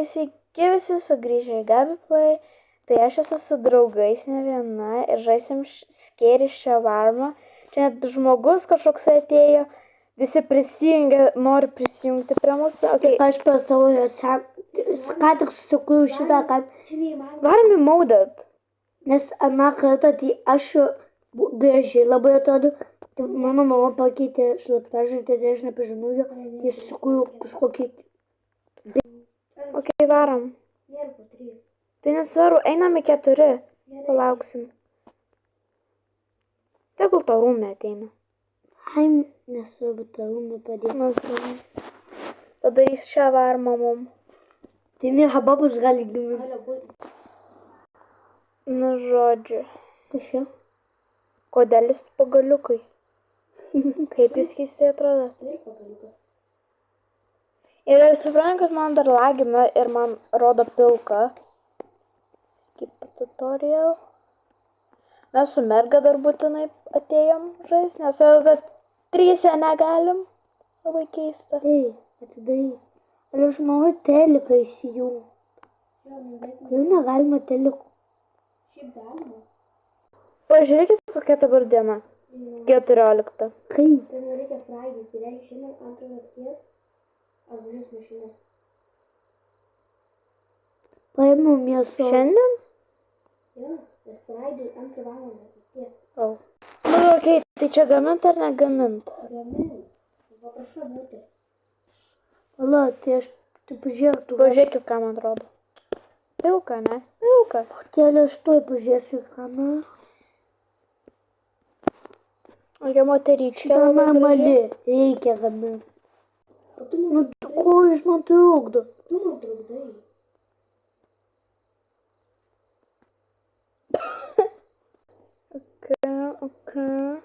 sveiki visi sugrįžę į Gabi Play. Tai aš esu su draugais ne viena ir žaisim Scary Shawarma. Čia net žmogus kažkoks atėjo, visi prisijungė, nori prisijungti prie mūsų. Okay. Aš per savo ką tik susikūriau šitą, kad varom į Modded. nes aną kartą tai aš gražiai labai atrodo, tai mano mama pakeitė slaptažodį, tai aš nepažinau jo, tai susikūriau kažkokį. Ok, varom. Tai nesvaru, einam į 4. Palauksim. Tegul to rūmė ateina. Ai, nesvarbu, tą rūmę padės. Padarys šavarmą mum. Tai ne hababus gali gimti. Nu, žodžiu. Tai šio? Kodelis pagaliukai. Kaip jis keistai atrodo. Ir suprantu, kad man dar lagina ir man rodo pilka. Skip tutorial. Mes su merga dar būtinai atėjom žais, nes kad 3 negalim. Labai keista. Ei, atidaryk. Ar aš noriu teliką įsijungti? Jau negalima teliko. Pažiūrėkit, kokia dabar diena. 14. Kaip? Paėmiau mėsos. Šiandien? Oh. Nu, okei, tai čia gamint ar negamint? Pala, tai aš taip pažiūrėk, tu Pažiūrėkit, ką man atrodo. Pilka, ne? Pilka. Tėlė, aš tuoj pažiūrėsiu į kamerą. Tokia moteryčkė Šitą labai normali graži. reikia gaminti. Nu, ko jūs man trukdo? Tu man trukdai. Okay.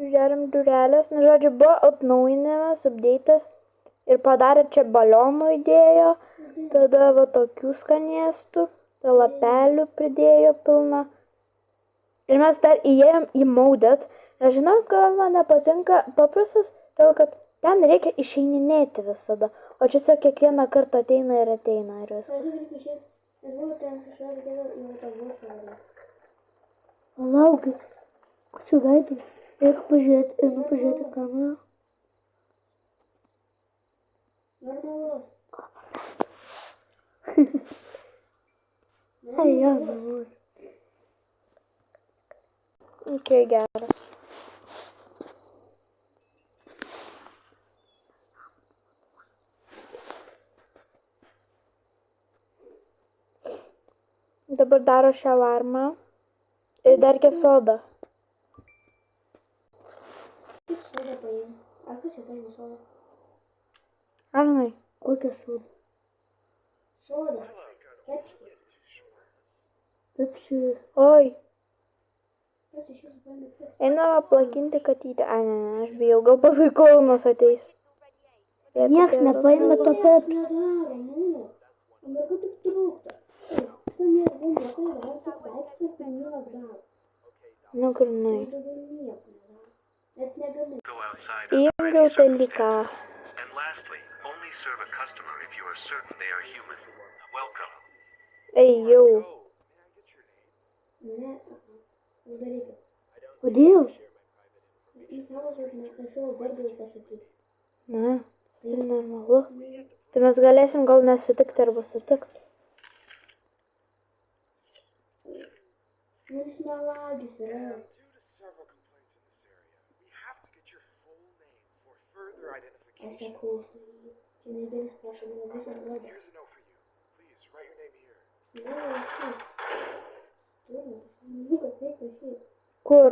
Žiūrėm durelės. Nu, žodžiu, buvo atnaujinimas, update'as ir padarė čia balionų įdėjo, tada va tokių skanėstų, tada lapelių pridėjo pilną. Ir mes dar įėjom į Modded. Aš žinau, kad man nepatinka paprastas, todėl kad ten reikia išeininėti visada. O čia tiesiog kiekvieną kartą ateina ir viskas. Palaukit. Sugaidai. Reikia pažiūrėti, einu pažiūrėti kamerą. Ai, jo, galvoju. Ok, geras. Dabar daro šavarmą ir dar sodą. Arnai. Kokia soda? Pepsi. Oi. Einam aplakinti katytę. Ai, ne, aš bijau, gal paskui klounas ateis. Nieks nepaima to Pepsi. Nu, grinai. Go outside Įjungiau dalyką. And lastly, only serve a customer if you are certain they are human. Welcome. Ei, jau. Kodėl? Ne, tai normalu. Tai mes galėsim gal nesutikti arba sutikti. Due to several complaints in this area, we have to get your full name for further identification. Here's a note for you. Please write your name here. Kur?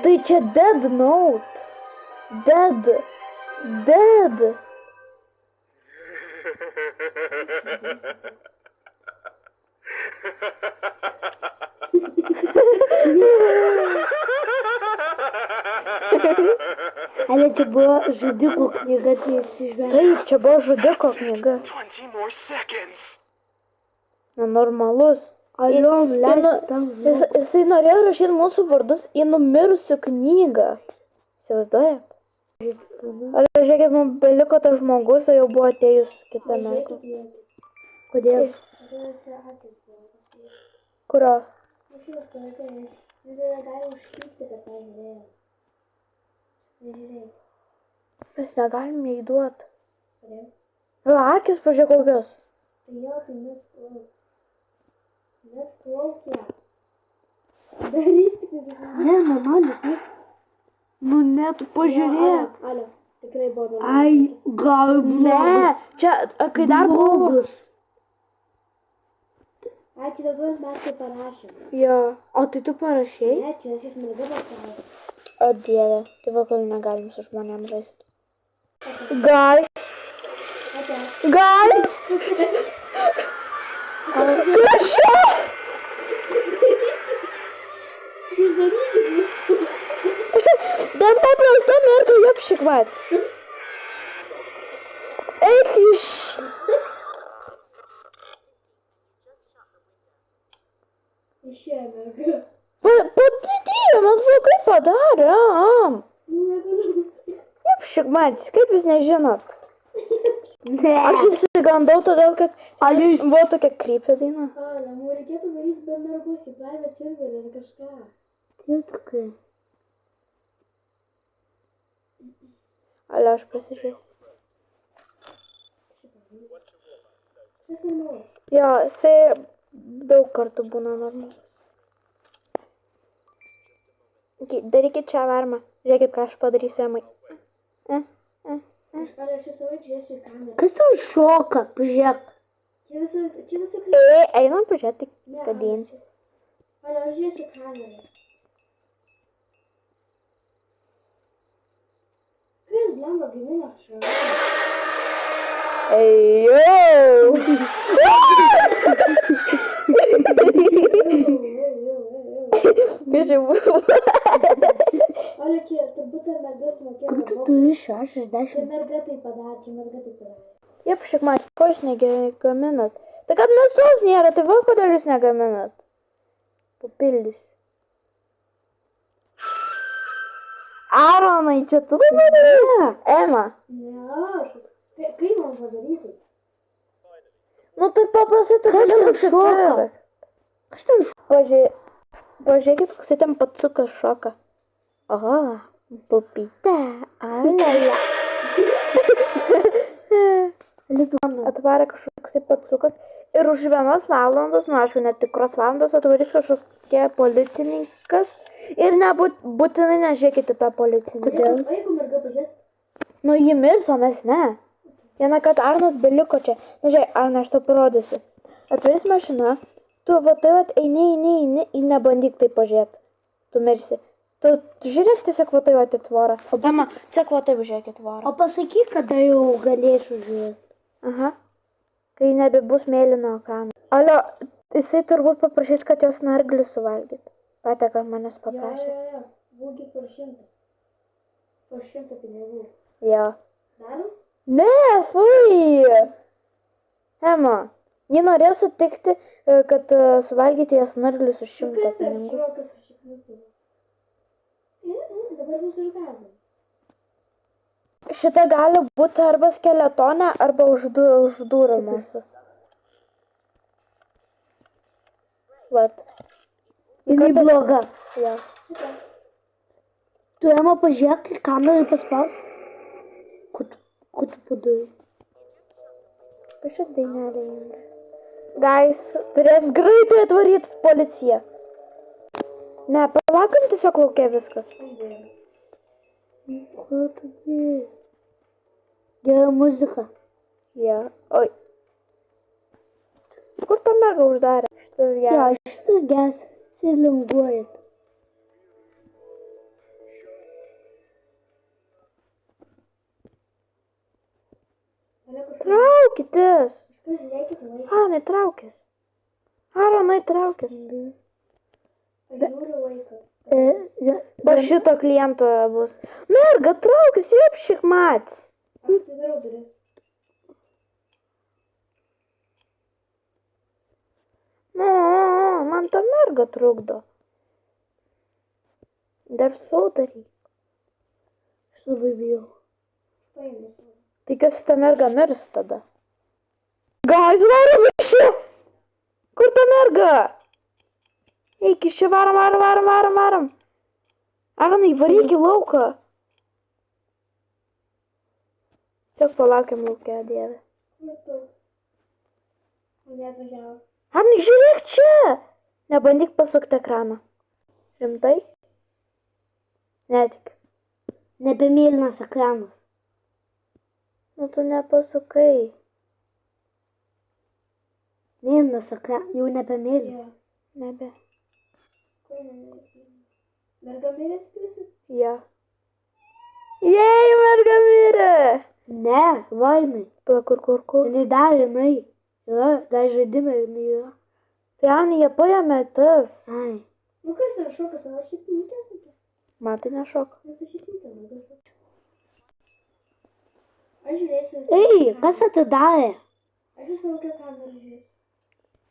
Tai čia Dead Note. Dead. Ale čia buvo žudiko knyga, tai įsižvelgia. Taip, čia buvo žudiko knyga. 20 more seconds. Nenormalus. Alio, leisk tam. Jisai norėjo rašyti mūsų vardus į numirusių knygą. Įsivaizduojat? Ale žiūrėkit, mums beliko tas žmogus, o jau buvo atėjus kita merga. Kodėl? Kurio? Mes negalim jai duoti. Akis pažiūrėk kokios. Ne, normalius, ne? Nu ne, tu pažiūrėk. Ai, gal Ne, čia, kai dar buvo. blogus. Ačiū, dabar mes tai parašėm. Jo, o tai tu parašei? Ne, čia šis merga pasakė. O dieve, tai va, kol negalim su žmonėm žaisti. Guys. Guys. Kas čia? Dar paprasta merga, jopšik mat. Eik iš. Išėjo merga. Padidėjo, mes blogai padarėm. Jopšik mat, kaip jūs nežinot? Ne. Aš išsigandau todėl, kad buvo tokia krypė daina. Ale, mums reikėtų daryti be mergus į private serverį ar kažką. Tikrai. Ale, aš pasižiūrėsiu. Šis normalus. Jo, jisai daug kartų būna normalus. Darykit čia varmą. Žiūrėkit, ką aš padarysiu, Emai. Ale, aš visą laiką žiūrėsiu į kamerą. Kas tau šoka? Pažiūrėk. Čia visą Einam pažiūrėti, kadėnčią. Ale, aš žiūrėsiu į kamerą. Kas blemba gamina šarą? Ejau! Kas čia buvo? Ale, čia turbūt ta merga sumokėjo Tu daug. turi Čia 60. merga tai padarė, čia merga tai padarė. Jep, šiek mat, ko jūs negaminat? Tai kad mėsos nėra, tai va, kodėl jūs negaminat? Papildys. Aronai, čia tu tai padarė? Ema. Ne, aš. Kaip man padaryti? Nu tai paprastai tu Kas gali ten nusipirkt. šoka? Kas ten šoka? Pažiūrėkit, koks ten pacukas šoka. Oho, pupytė. Alele. Atvarė kažkoks pacukas ir už 1 valandos, nu aišku, netikros valandos atvarys kažkokie policininkas ir nebūtinai nežiūrėkite tą policininką. O jeigu merga pažiūrės? Nu jį mirs, o mes ne. Vieną kartą Arnas beliko čia. Na žiūrėk, Arna, aš tau parodysiu. Atvarys mašina, tu va tai va eini ir nebandyk tai pažiūrėti. Tu mirsi. Tu žiūrėk tiesiog va tai va į tvorą. Ema, tiesiog va tai žiūrėk į tvorą. O pasakyk, kada jau galėsiu žiūrėti. Aha. Kai nebebus mėlyno ekrano. Alio, jisai turbūt paprašys, kad jos narglį suvalgyt. Patė, kad manęs paprašė. Jo. Būgi per 100. Per 100 pinigų. Jo. Darom? Ne, fui. Ema, ji norėjo sutikti, kad suvalgyti jos narglį už 100 Kas tas pinigų. šokas aš įkliusiu? Dabar bus išgąsdinti. Šita gali būti arba skeletonė, arba už durų mūsų. Vat. Jinai bloga. Jo. Tu Ema pažiūrėk į kamerą ir paspaus. Ko tu padarai? Kažkaip dainelė jungia. Guys, turės greitai atvaryti policiją. Ne, palakim tiesiog laukia viskas. Ko tu darai? Gera muzika. Ja. Oi. Kur tą mergą uždarė? Šitas Jo, geras. šitas geras. Jisai linguoja. Traukitės. Pažiūrėkit laiką. Aronai, traukis. Aronai, traukis. Pažiūriu laiką. Po šito kliento bus. Merga, traukis, jepšik mats. Aš atidarau duris. Nu, man ta merga trukdo. Dar sau daryk. Aš labai bijau. Paėmė. Tikiuosi, ta merga mirs tada. Guys, varom iš čia! Kur ta merga? Eik iš čia, varom. Arnai, varyk į lauką. Tiesiog palaukiam laukia, dieve. Matau. Mane atvažiavo. Arnai, žiūrėk čia! Nebandyk pasukti ekraną. Rimtai? Netik. Nebemėlynas ekranas. Nu tu nepasukai. Mėlynas ekranas, jau nebemėlynas. Jo. Nebe. Kur mane? Merga mirė atskrisit? Ja. Jei, merga mirė! Ne, vainai. Pala, kur. Jinai dar jinai. Yra, dar žaidime jinai yra. Tai Arnai, jie paėmė tas. Ai. Nu kas ten šokas, o aš įpintę? Man tai nešok. Nes aš įpintę, man šokas. Aš žiūrėsiu. Ei, kas atidarė? Aš visą laukę kamerą žiūrėsiu.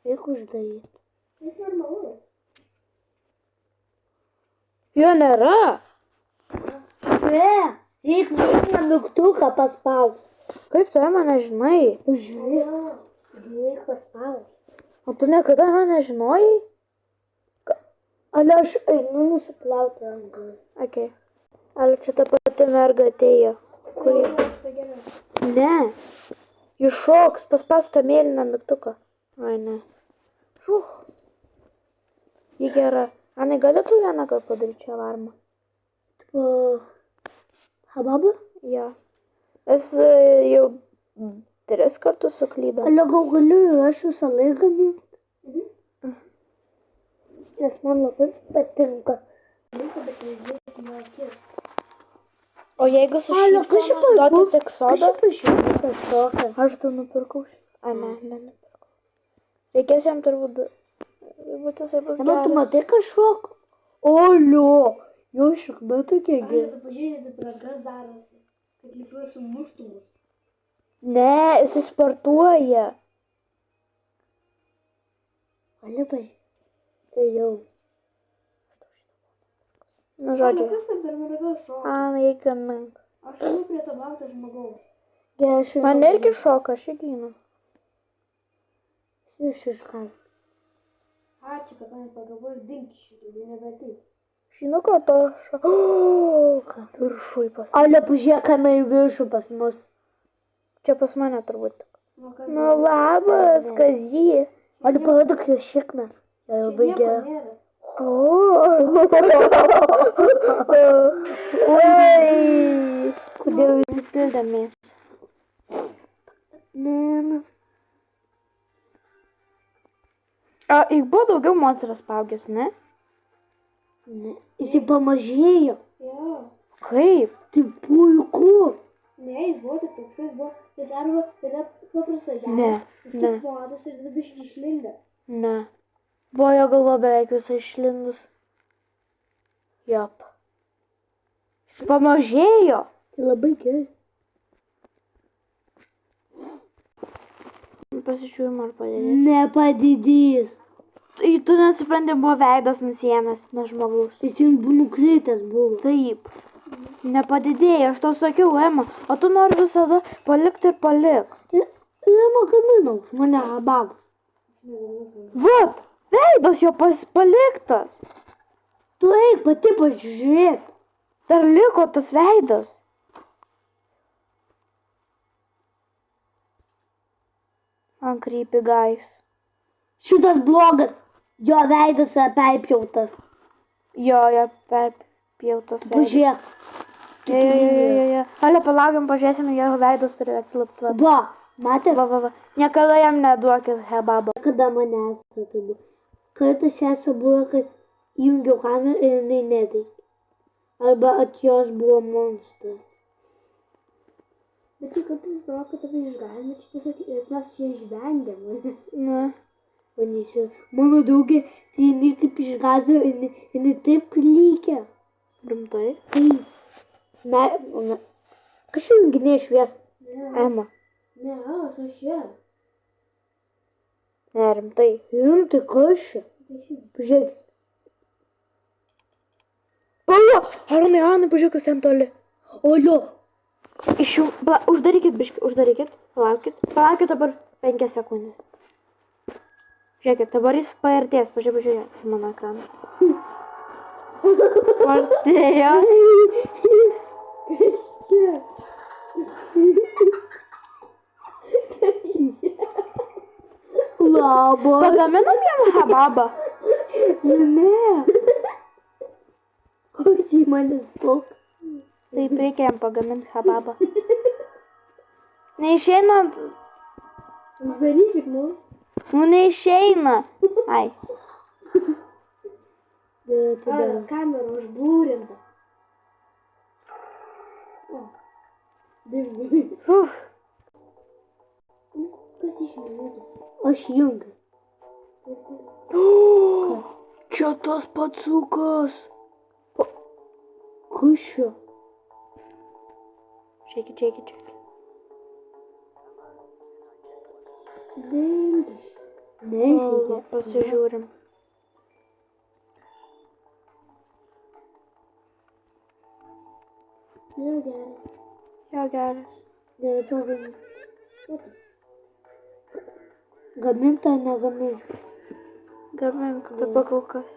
Reikia uždaryti. Jis normalus. Jo nėra. Ne, reikia vieną mygtuką paspaus. Kaip tu mane žinai? Žiūrėk, reikia paspaus. O tu niekada mane žinojai? Ale aš einu nusiplauti rankas. Okay. Ar čia ta pati merga atėjo? Kuri? Tai gerai. Ne. Iššoks, paspausk tą mėlyną mygtuką. Ai, ne. Šuch. Ji gera. Arnai, gali tu vieną kartą padaryti čia alarmą? Tipo, hababa? Ja. Mes jau 3 kartus suklydom. Ale gal galiu ir aš visą laiką minti? Nes man labai patinka. O jeigu su Ale, kas čia šypsena, duoti tik sodą? Kas čia pažiūrėti tokia? Aš tu nupirkau. Ai, ne, nenupirkau. Reikės jam turbūt būti jisai bus Dabar tu geras. matai kažkok? Olio, jo šikna tokia Aš gera. tu pažiūrėti, pragas darosi. Kad lygiai sumuštų mus. Ne, jisai sportuoja. Ale pažiūrėti. Ejau. Nu, O, žodžiu. kas ten per merga šoka? Anai, gamink. Aš einu prie to balto žmogaus. Gerai, aš Man irgi šoka, aš irgi einu. iš iškas. Ačiū, kad man pagalvojus dink iš šitų, tai nebetai. Žinau, kad to šoka. O, ką viršui pas mane. Ale pažiūrėk, kame į viršų pas mus. Čia pas mane turbūt. Nu, kas? Nu, labas, Kazy. Ale parodyk jo šikną. Ja labai gera. Nėra. Oi. Kodėl jūs įdami? Ne. A, juk buvo daugiau monstras paugęs, ne? Ne. Jis pamažėjo. Jo. Kaip? Tai puiku. Ne, jis buvo tik toks, jis buvo, jis arba tada paprasta žemė. Ne, Jis ne. tik modas ir tada biškai išlindęs. Ne. Buvo jo galva beveik visai išlindus. Jop. Jis pamažėjo. Tai labai gerai. Pasižiūrim, ar padėjo. Nepadidys. Tai tu nesupranti, buvo veidas nusiėmęs nuo žmogaus. Jis jums nukritęs buvo. Taip. Nepadidėjo, aš tau sakiau, Ema, o tu nori visada palikti ir palik. Lema gamino už mane babą. Vat, veidas jo paliktas. Tu eik pati pažiūrėk. Dar liko tas veidas. Man creepy guys. Šitas blogas. Jo veidas yra perpjautas. Jo, perpjautas veidas. Pažiūrėk. Jo. Ale, palaukiam, pažiūrėsim, jo veidas turi atsilapti. Va, matė? Va. Niekada jam neduokis hebabo. Kada manęs tai buvo. Kartą sesė buvo, kad įjungiau kamerą ir jinai neveikia. Arba at jos buvo monstras. Bet tai kartais atrodo, kad tave išgalime, čia tiesiog mes čia išvengiam. Ne. Vadinasi, mano draugė, tai jinai kaip išgazo, jinai taip klykia. Rimtai? Taip. Kas čia junginė švies? Ema. Ne, aš čia. Ne, rimtai. Rimtai, kas čia? Pažiūrėk. Pala, Arnai, pažiūrėk, kas ten toli. O jo. Uždarykit, biški, uždarykit. Palaukit dabar 5 sekundės. Žiūrėkit, dabar jis paartės, pažiūrėk į mano ekraną. Artėjo. Kas čia? Labas. Pagaminam jam hababą. Ne. Koks į manęs toks. Taip, reikia jam pagaminti hababą. Neišeina. Uždarykit, nu. Nu, neišeina. Ai. Ar kamera užbūrinta. O. Biškai. Uf. Kas išmėgė? Aš jungiu. Čia tas patsukas. Kas čia? Žiūrėkit. Neįsijungia. Pasižiūrim. Jo, geras. Jo, geras. Neatogami. Gaminta, negamink. Gamink dabar kol kas.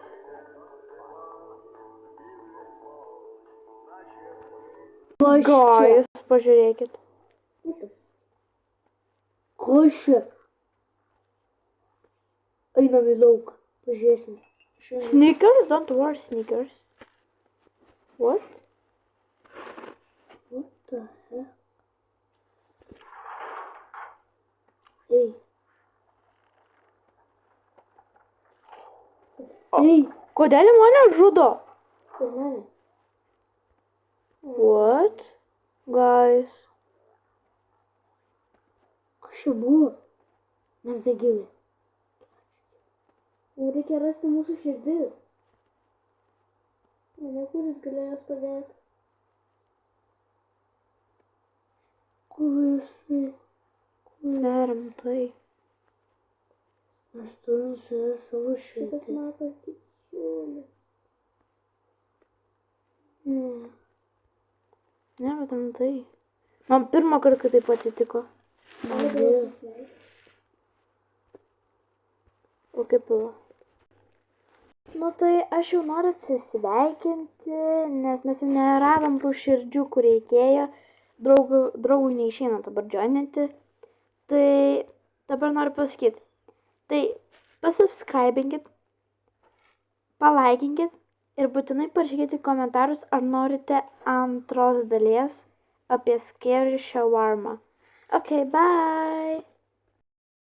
Kas čia? Gajus, pažiūrėkit. Kas čia? Einam į lauką. Pažiūrėsim. Sneakers? Don't wear sneakers. What? What the heck? Ei. Ei. Kodėl jį mane žudo? Ir mane. What? Guys. Kas čia buvo? Mes degėlė. Jau reikia rasti mūsų širdis. Mane kuris galėjo padėti. Kur jisai? Nerimtai. Mes turim save savo Šitas širdį. matas didžiulis. Ne, bet rimtai. Man pirmą kartą taip atsitiko. O kaip buvo? Nu tai aš jau noriu atsisveikinti, nes mes jau neradom tų širdžių, kur reikėjo. Draugui neišeina dabar joininti. Tai dabar noriu pasakyti. Tai pasubscribinkit, palaikinkit ir būtinai parašykite komentarus, ar norite antros dalies apie scary shawarma. Okay, bye!